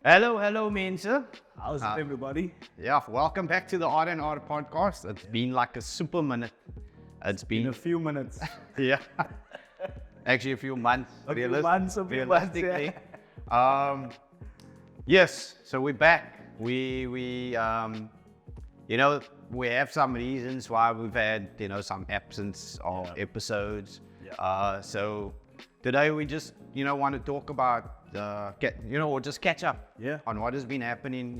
Hello, mensen. How's it, everybody? Yeah, welcome back to the R&R podcast. It's been like a super minute. It's In been, a few minutes. yeah, actually a few months. A few months, realistically. Yes, so we're back. We we have some reasons why we've had, some absence of episodes. So today we just, want to talk about, or just catch up on what has been happening,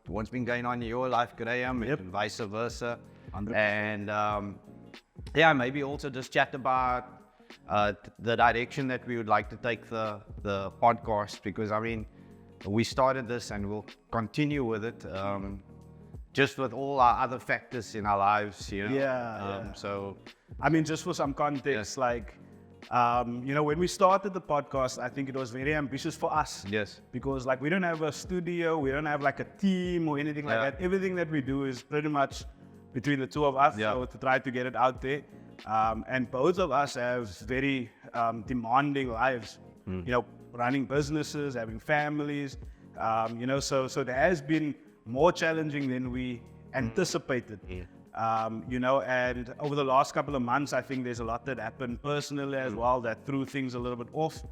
what's been going on in your life, Graham, and vice versa. 100%. And maybe also just chat about the direction that we would like to take the podcast, because we started this and we'll continue with it, just with all our other factors in our lives, So, just for some context, when we started the podcast, I think it was very ambitious for us. yes, Because we don't have a studio, we don't have a team or anything like that. Everything that we do is pretty much between the two of us, so to try to get it out there. And both of us have very demanding lives, running businesses, having families, so it has been more challenging than we anticipated. And over the last couple of months, I think there's a lot that happened personally as well that threw things a little bit off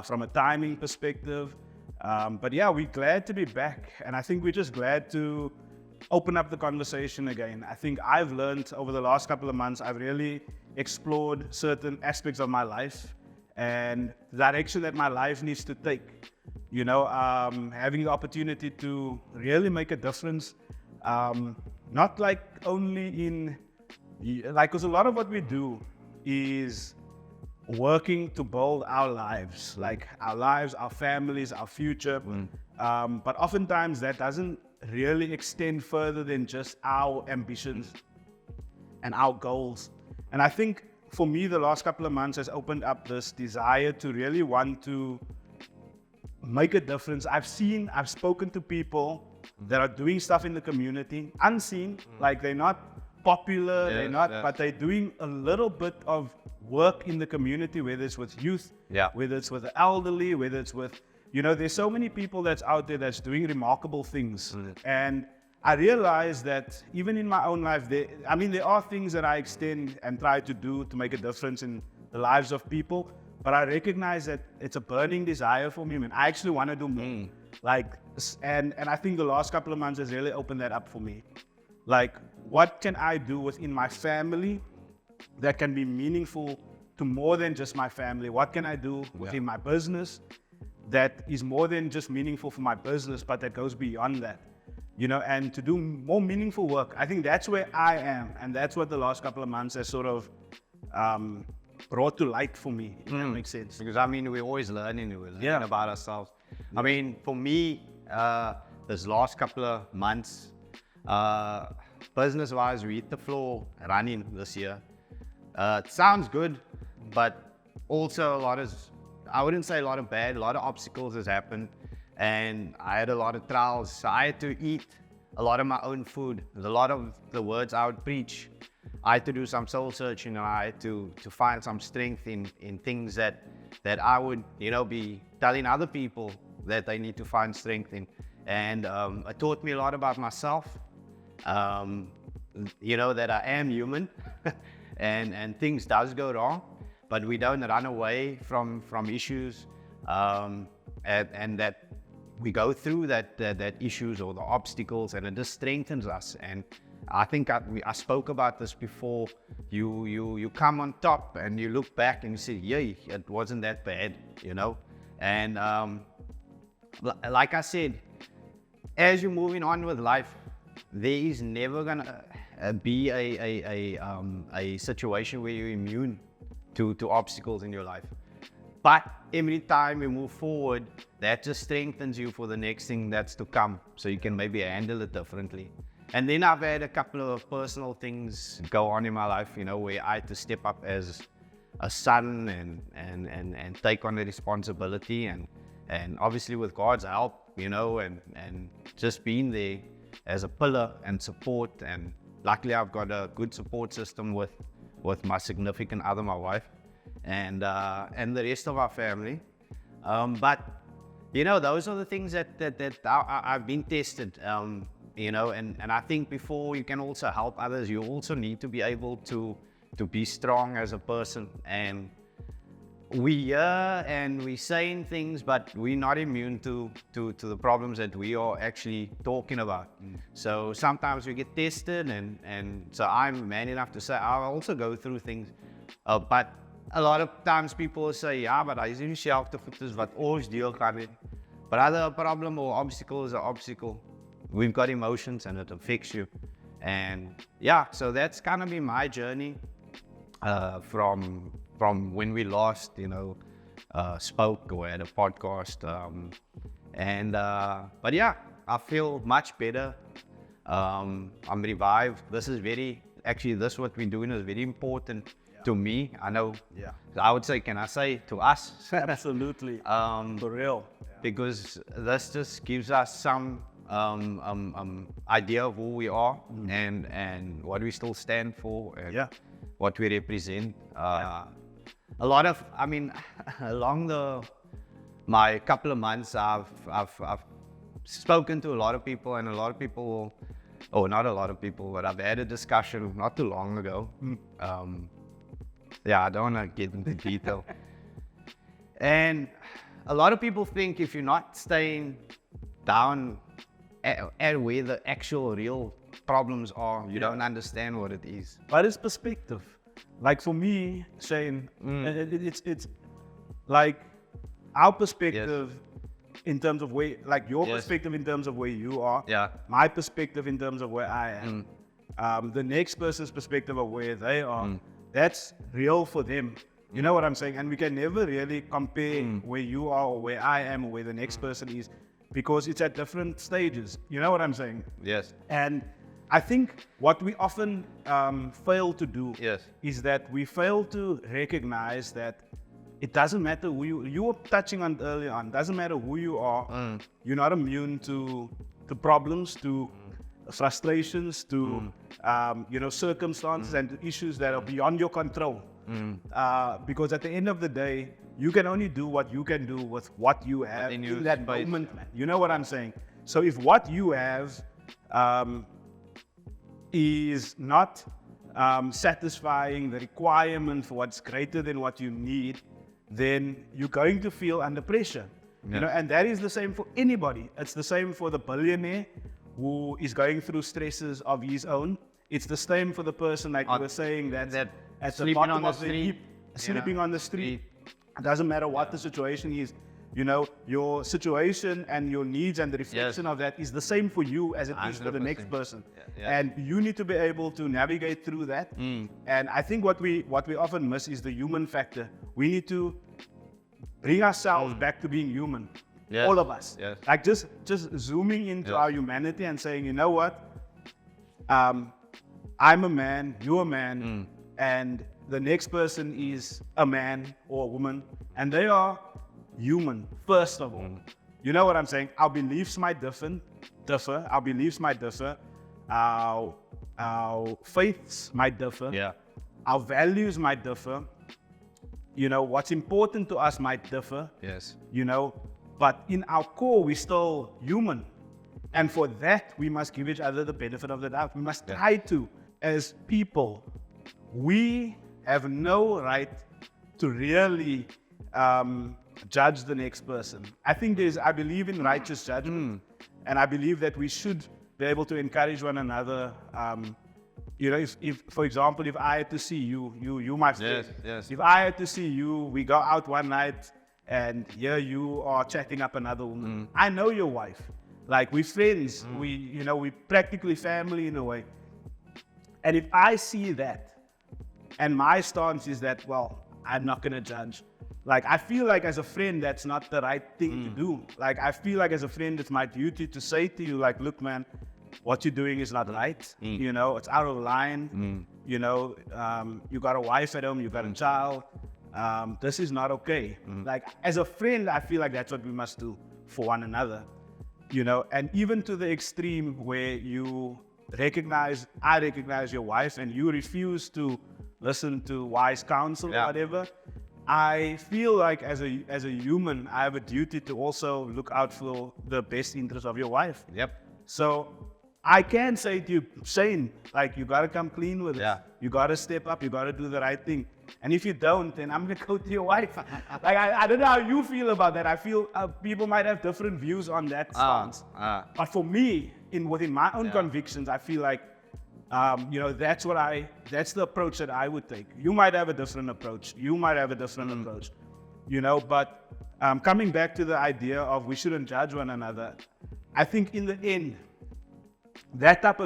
from a timing perspective. But we're glad to be back, and I think we're just glad to open up the conversation again. I think I've learned over the last couple of months, I've really explored certain aspects of my life and the direction that my life needs to take. Having the opportunity to really make a difference, not only in, because a lot of what we do is working to build our lives, our families, our future. But oftentimes that doesn't really extend further than just our ambitions and our goals. And I think for me, the last couple of months has opened up this desire to really want to make a difference. I've spoken to people that are doing stuff in the community, unseen, they're not popular, but they're doing a little bit of work in the community, whether it's with youth, whether it's with the elderly, whether it's with, there's so many people that's out there that's doing remarkable things. And I realize that even in my own life, there are things that I extend and try to do to make a difference in the lives of people, but I recognize that it's a burning desire for me, man. I actually want to do more. And I think the last couple of months has really opened that up for me. What can I do within my family that can be meaningful to more than just my family? What can I do within my business that is more than just meaningful for my business, but that goes beyond that? And to do more meaningful work. I think that's where I am, and that's what the last couple of months has sort of brought to light for me, if that makes sense. Because we're always learning about ourselves. For me, this last couple of months, business-wise, we hit the floor running this year. It sounds good, but also I wouldn't say a lot of bad, a lot of obstacles has happened, and I had a lot of trials. So I had to eat a lot of my own food. A lot of the words I would preach, I had to do some soul searching, and I had to find some strength in things that I would, be telling other people that they need to find strength in. And it taught me a lot about myself, that I am human and things does go wrong, but we don't run away from issues, and that we go through that issues or the obstacles, and it just strengthens us. And I think I spoke about this before. You come on top and you look back and you say, yay, it wasn't that bad, And like I said, as you're moving on with life, there is never gonna be a situation where you're immune to obstacles in your life. But every time you move forward, that just strengthens you for the next thing that's to come, so you can maybe handle it differently. And then I've had a couple of personal things go on in my life, where I had to step up as a son and take on the responsibility, and obviously with God's help, and just being there as a pillar and support. And luckily I've got a good support system with my significant other, my wife, and the rest of our family. But You know, those are the things that I've been tested. You know, and I think before you can also help others, you also need to be able to be strong as a person. And we hear and we saying things, but we're not immune to the problems that we are actually talking about. So sometimes we get tested, and so I'm man enough to say I also go through things, but a lot of times people say, yeah, but I is self te voet is wat ons deel kan hê. But other problem or obstacle is an obstacle. We've got emotions and it affects you. And yeah, so that's kind of been my journey from when we last, you know, spoke or had a podcast. But yeah, I feel much better. I'm revived. This what we're doing is very important to me. I know. Yeah. I would say, can I say to us? Absolutely. For real. Because this just gives us some idea of who we are and what we still stand for and what we represent. A lot of, I mean, along my couple of months, I've spoken to a lot of people, and a lot of people, or not a lot of people, but I've had a discussion not too long ago. Yeah, I don't want to get into detail. And a lot of people think if you're not staying down at where the actual real problems are, you don't understand what it is. But it's perspective. Like for me, Shane, it's like our perspective in terms of where, like your perspective in terms of where you are, my perspective in terms of where I am, the next person's perspective of where they are, that's real for them. You know what I'm saying? And we can never really compare where you are or where I am or where the next person is, because it's at different stages. You know what I'm saying? Yes. And I think what we often fail to do is that we fail to recognize that it doesn't matter who you were touching on earlier on, doesn't matter who you are, you're not immune to problems, to frustrations, to circumstances and issues that are beyond your control. Because at the end of the day, you can only do what you can do with what you have in that moment, man. You know what I'm saying? So if what you have is not satisfying the requirement for what's greater than what you need, then you're going to feel under pressure. You know, and that is the same for anybody. It's the same for the billionaire who is going through stresses of his own. It's the same for the person, like you were saying, that at the bottom of the heap, sleeping on the street. It doesn't matter what the situation is. You know, your situation and your needs and the reflection of that is the same for you as it is for the next person. And you need to be able to navigate through that. And I think what we often miss is the human factor. We need to bring ourselves back to being human. All of us. Like just zooming into our humanity and saying, you know what? I'm a man, you're a man, and the next person is a man or a woman, and they are human, first of all. You know what I'm saying? Our beliefs might differ. Our beliefs might differ. Our faiths might differ. Our values might differ. You know, what's important to us might differ. You know, but in our core, we're still human. And for that, we must give each other the benefit of the doubt. We must try to, as people, we have no right to really judge the next person. I believe in righteous judgment, and I believe that we should be able to encourage one another. You know, if for example, if I had to see you my friend, if I had to see you, we go out one night and here you are chatting up another woman. I know your wife. Like, we're friends, we practically family in a way. And if I see that, and my stance is that, well, I'm not gonna judge. Like, I feel like as a friend, that's not the right thing to do. Like, I feel like as a friend, it's my duty to say to you, like, look, man, what you're doing is not right. You know, it's out of line. You know, you got a wife at home, you got a child. This is not okay. Like, as a friend, I feel like that's what we must do for one another. You know, and even to the extreme where I recognize your wife and you refuse to listen to wise counsel or whatever, I feel like as a human, I have a duty to also look out for the best interest of your wife. Yep. So I can say to you, Shane, like you gotta come clean with it. Yeah. You gotta step up. You gotta do the right thing. And if you don't, then I'm gonna go to your wife. Like I don't know how you feel about that. I feel people might have different views on that stance. But for me, within my own convictions, I feel like that's the approach that I would take. You might have a different approach. You might have a different approach. But coming back to the idea of we shouldn't judge one another, I think in the end, that type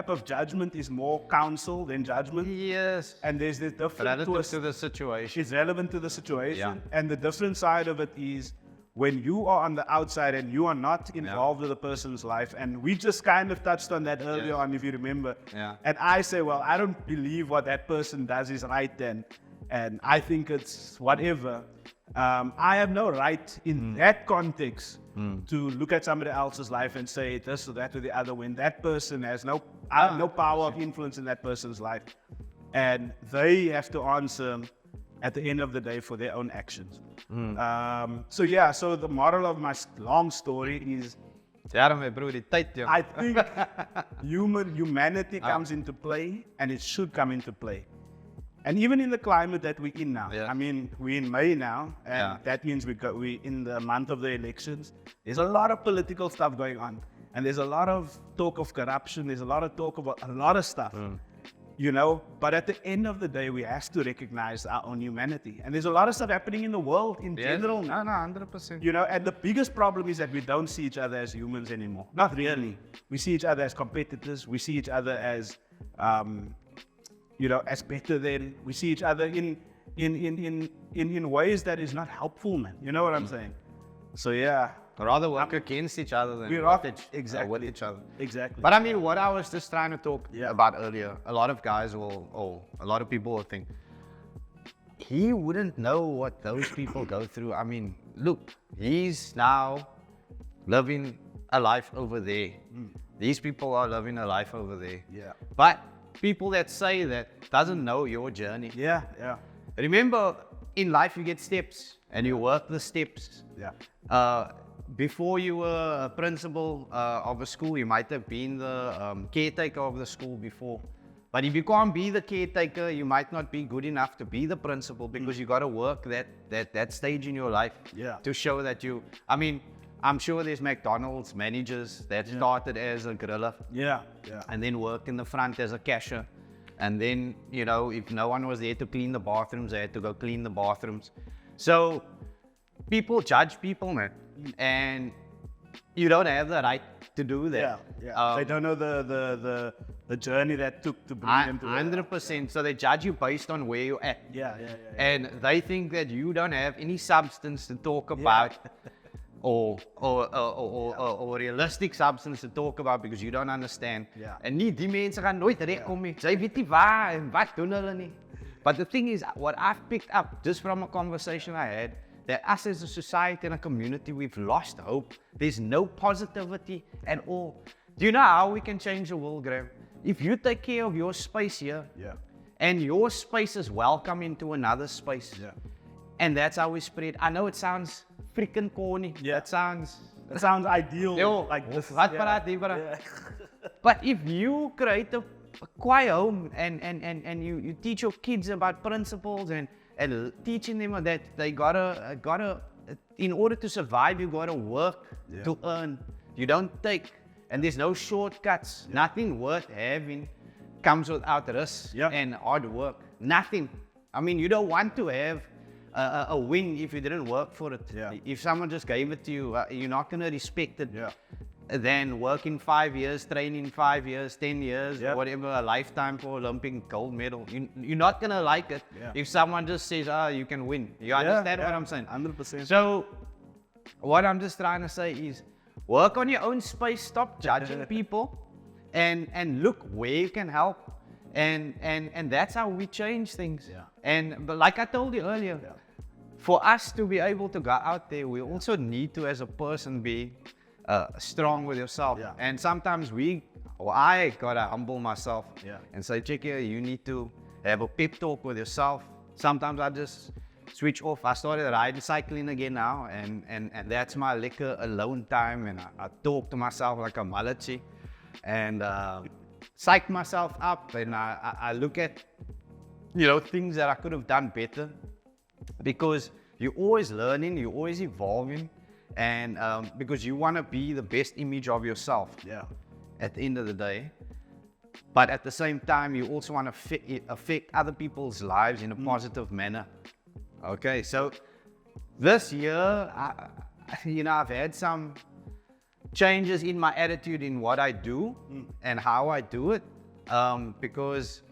of judgment is more counsel than judgment. Yes. And there's this different Relative twist. to the situation. It's relevant to the situation. Yeah. And the different side of it is when you are on the outside and you are not involved with a person's life. And we just kind of touched on that earlier on, if you remember. Yeah. And I say, well, I don't believe what that person does is right then. And I think it's whatever. I have no right in that context to look at somebody else's life and say this or that or the other when that person has no power of influence in that person's life. And they have to answer at the end of the day for their own actions. So the moral of my long story is Ja, my broer, die tyd, ja. I think humanity comes into play, and it should come into play. And even in the climate that we're in now, I mean, we're in May now, and that means we're in the month of the elections. There's a lot of political stuff going on, and there's a lot of talk of corruption. There's a lot of talk about a lot of stuff, But at the end of the day, we have to recognize our own humanity. And there's a lot of stuff happening in the world in general. No, 100%. And the biggest problem is that we don't see each other as humans anymore. Not really. We see each other as competitors. We see each other as as better than. We see each other in ways that is not helpful, man. You know what I'm saying? So yeah. Rather work against each other than with each other. Exactly. But I mean, what I was just trying to talk about earlier, a lot of guys a lot of people will think, he wouldn't know what those people go through. I mean, look, he's now living a life over there. These people are living a life over there. Yeah. But people that say that doesn't know your journey. Yeah. Remember, in life you get steps and you work the steps. Yeah. Before you were a principal of a school, you might have been the caretaker of the school before. But if you can't be the caretaker, you might not be good enough to be the principal because you got to work that stage in your life to show that you. I mean, I'm sure there's McDonald's managers that started as a griller, and then worked in the front as a cashier, and then if no one was there to clean the bathrooms, they had to go clean the bathrooms. So people judge people, man, and you don't have the right to do that. They don't know the journey that took to bring them to 100%. So they judge you based on where you're at. Yeah. And they think that you don't have any substance to talk about, or realistic substance to talk about because you don't understand. En nie die mense gaan nooit regkom nie. Sy weet nie waar en wat doen hulle nie. But the thing is, what I've picked up just from a conversation I had, that us as a society and a community, we've lost hope. There's no positivity at all. Do you know how we can change the world, Graham? If you take care of your space here, and your space is welcome into another space, and that's how we spread. I know it sounds freaking corny. It sounds ideal. Like this. But if you create a quiet home and you teach your kids about principles and teaching them that they gotta in order to survive, you gotta work to earn. You don't take, and there's no shortcuts. Nothing worth having comes without risk and hard work. Nothing. I mean, you don't want to have a win if you didn't work for it. If someone just gave it to you, you're not gonna respect it. Then working 5 years, training 5 years, 10 years, whatever, a lifetime for Olympic gold medal. You're not gonna like it if someone just says, you can win. You understand what I'm saying? 100%. So what I'm just trying to say is work on your own space, stop judging people, and look where you can help. And that's how we change things. But like I told you earlier, for us to be able to go out there, we also need to, as a person, be strong with yourself. And sometimes I gotta humble myself and say, check here, you need to have a pep talk with yourself. Sometimes I just switch off. I started riding cycling again now, and that's my liquor alone time. And I talk to myself like a malachi, and psych myself up. And I look at, things that I could have done better, because you're always learning, you're always evolving, and because you want to be the best image of yourself. Yeah. At the end of the day. But at the same time, you also want to affect other people's lives in a positive manner. Okay, so this year, I've had some changes in my attitude in what I do and how I do it, because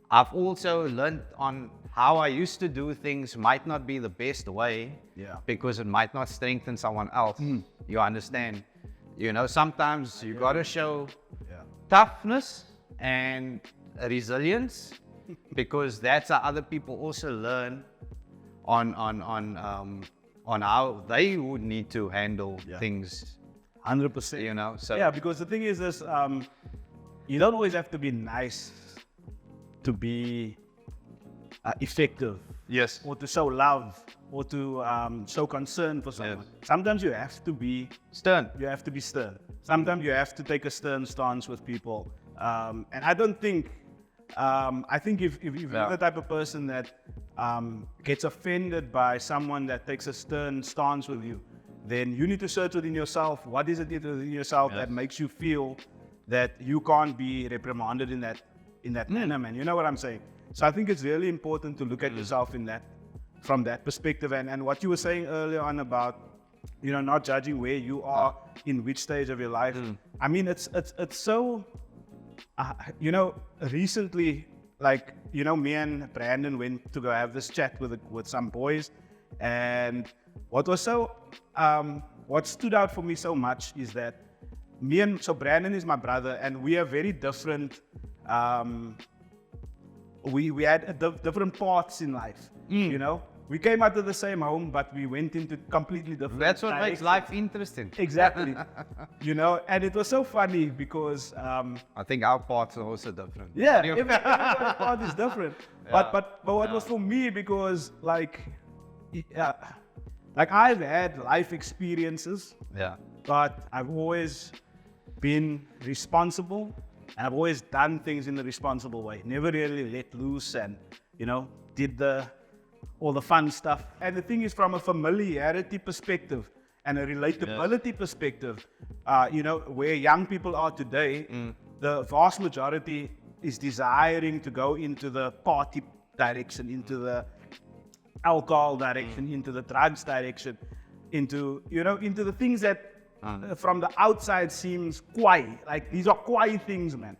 I've also learned on how I used to do things might not be the best way, because it might not strengthen someone else. You understand? Sometimes you got to show toughness and resilience, because that's how other people also learn on how they would need to handle things. 100%. So yeah, because the thing is this, you don't always have to be nice to be effective. Yes. Or to show love, or to show concern for someone. Sometimes you have to be Stern. You have to be stern. Sometimes you have to take a stern stance with people. And I don't think, I think if you're the type of person that gets offended by someone that takes a stern stance with you, then you need to search within yourself. What is it within yourself that makes you feel that you can't be reprimanded in that manner, man? You know what I'm saying? So I think it's really important to look at yourself from that perspective. And what you were saying earlier on about, not judging where you are in which stage of your life. I mean, it's so, recently, me and Brandon went to go have this chat with some boys. And what stood out for me so much is that so Brandon is my brother, and we are very different. We had different paths in life, We came out of the same home, but we went into completely different That's what directions. makes life interesting. Exactly. And it was so funny because I think our paths are also different. yeah, everyone's path is different. But what was for me, because I've had life experiences, but I've always been responsible, and I've always done things in a responsible way. Never really let loose and, did all the fun stuff. And the thing is, from a familiarity perspective and a relatability perspective, where young people are today, the vast majority is desiring to go into the party direction, into the alcohol direction, into the drugs direction, into the things that from the outside seems kwai. Like, these are kwai things, man.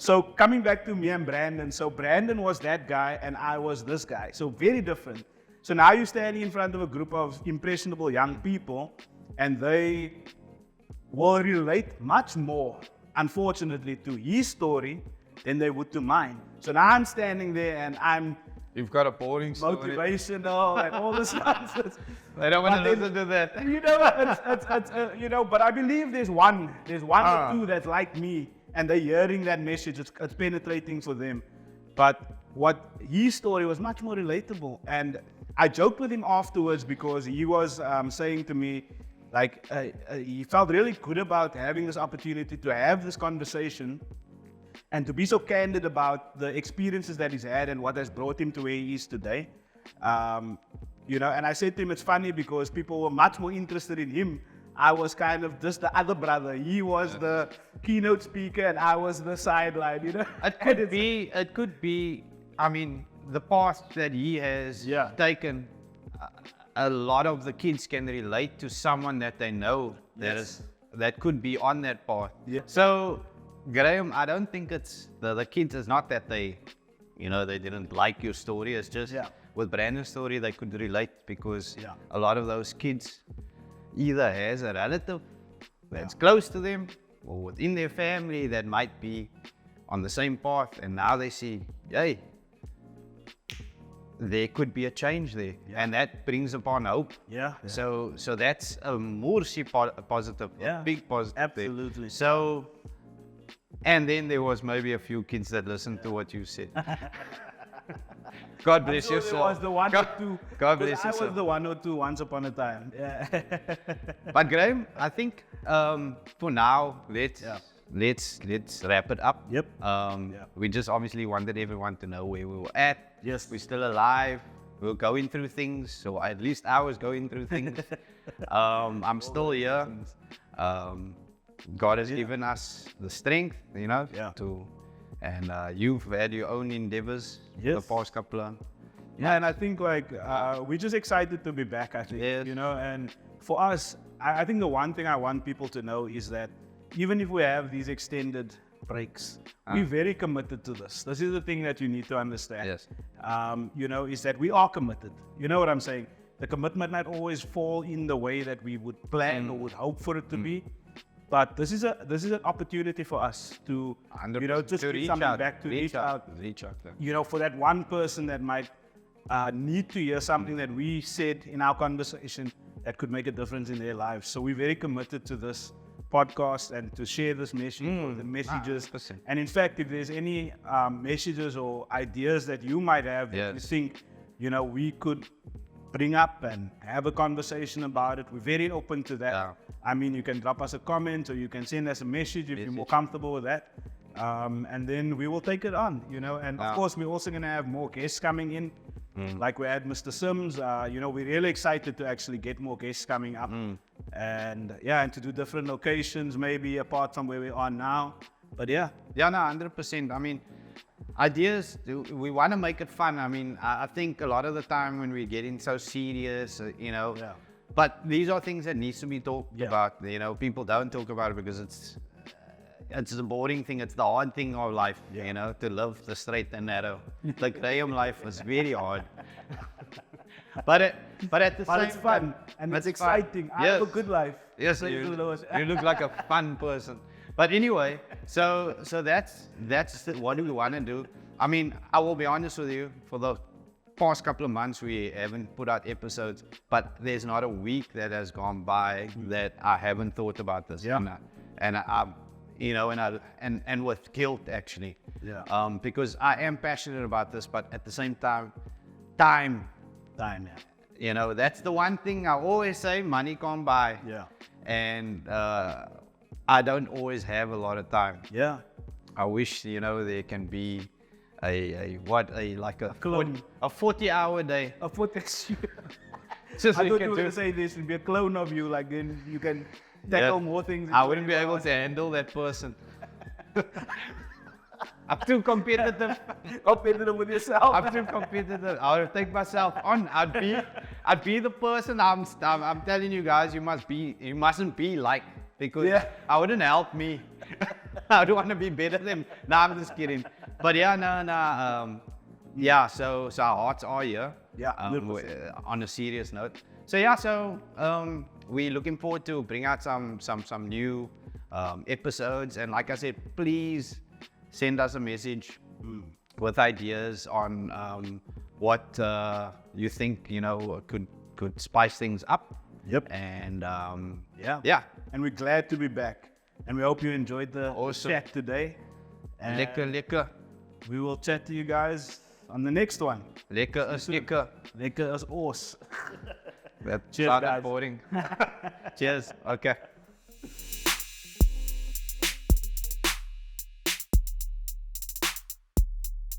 So coming back to me and Brandon, so Brandon was that guy and I was this guy. So very different. So now you're standing in front of a group of impressionable young people, and they will relate much more, unfortunately, to his story than they would to mine. So now I'm standing there and I'm You've got a boring story. motivational and all this nonsense. They don't want But to then- listen to that. It's but I believe there's one or two that's like me, and they're hearing that message. It's penetrating for them. But what his story was much more relatable, and I joked with him afterwards because he was saying to me, he felt really good about having this opportunity to have this conversation and to be so candid about the experiences that he's had and what has brought him to where he is today. And I said to him, it's funny because people were much more interested in him. I was kind of just the other brother. He was the keynote speaker and I was the sideline, It could be, I mean, the path that he has taken, a lot of the kids can relate to someone that they know that could be on that path. Yeah. So, Graham, I don't think it's the kids. It's not that they didn't like your story. It's just with Brandon's story, they could relate because a lot of those kids either has a relative that's close to them or within their family that might be on the same path, and now they see, hey, there could be a change there, and that brings upon hope. So that's a more positive, a big positive. Absolutely. There. So, and then there was maybe a few kids that listened to what you said. God bless you, There was the one or two. God 'cause bless I you, was sir. the one or two once upon a time. Yeah. But Graham, I think for now, let's wrap it up. Yep. We just obviously wanted everyone to know where we were at. Yes. We're still alive. We're going through things, so at least I was going through things. I'm still here. God has given us the strength, Yeah. and you've had your own endeavors the Yes. past couple of. Yeah, and I think we're just excited to be back. I think Yes. and for us, I think the one thing I want people to know is that even if we have these extended breaks, we're very committed to this. This is the thing that you need to understand. Yes. Is that we are committed. You know what I'm saying? The commitment might always fall in the way that we would plan or would hope for it to be. But this is an opportunity for us to, 100% just to give reach something out, back, to reach out. Reach out. Yeah. For that one person that might need to hear something that we said in our conversation that could make a difference in their lives. So we're very committed to this podcast and to share this message, the messages. 100%. And in fact, if there's any messages or ideas that you might have that you Yes. think, we could bring up and have a conversation about it, we're very open to that. Yeah. I mean, you can drop us a comment or you can send us a message if you're more comfortable with that. And then we will take it on, and of course, we're also going to have more guests coming in. Like we had Mr. Sims, we're really excited to actually get more guests coming up and to do different locations, maybe apart from where we are now. But Yeah, no, 100%. I mean, ideas, we want to make it fun. I mean, I think a lot of the time when we're getting so serious, but these are things that needs to be talked about. People don't talk about it because it's the boring thing. It's the hard thing of life, to live the straight and narrow. The Graham life is very hard. But at the same it's fun time, and it's fun. exciting. I have a good life. Yes, Praise the Lord. you look like a fun person. But anyway, so that's what we want to do. I mean, I will be honest with you, for the past couple of months we haven't put out episodes, but there's not a week that has gone by that I haven't thought about this. Yeah. And with guilt actually. Yeah. Because I am passionate about this, but at the same time, time. Time, yeah. That's the one thing I always say, money can't buy. Yeah. And I don't always have a lot of time. Yeah. I wish, there can be a clone. 40-hour day. A footage. Just I we thought can you were do- going to say this would be a clone of you, like then you can tackle more things. I wouldn't be able to handle that person. I'm too competitive. competitive with yourself. I'm too competitive. I would take myself on. I'd be the person. I'm telling you guys, you mustn't be like, because I wouldn't help me. I don't want to be better than. No, I'm just kidding. But so our hearts are here. Yeah, 100%. On a serious note. So we're looking forward to bring out some new episodes. And like I said, please send us a message with ideas on what you think could spice things up. Yep. And And we're glad to be back. And we hope you enjoyed the Awesome. chat today. And lekker. we will chat to you guys on the next one. Lekker is lekker. Lekker as oors. That Cheers, started guys. boring. Cheers. Okay.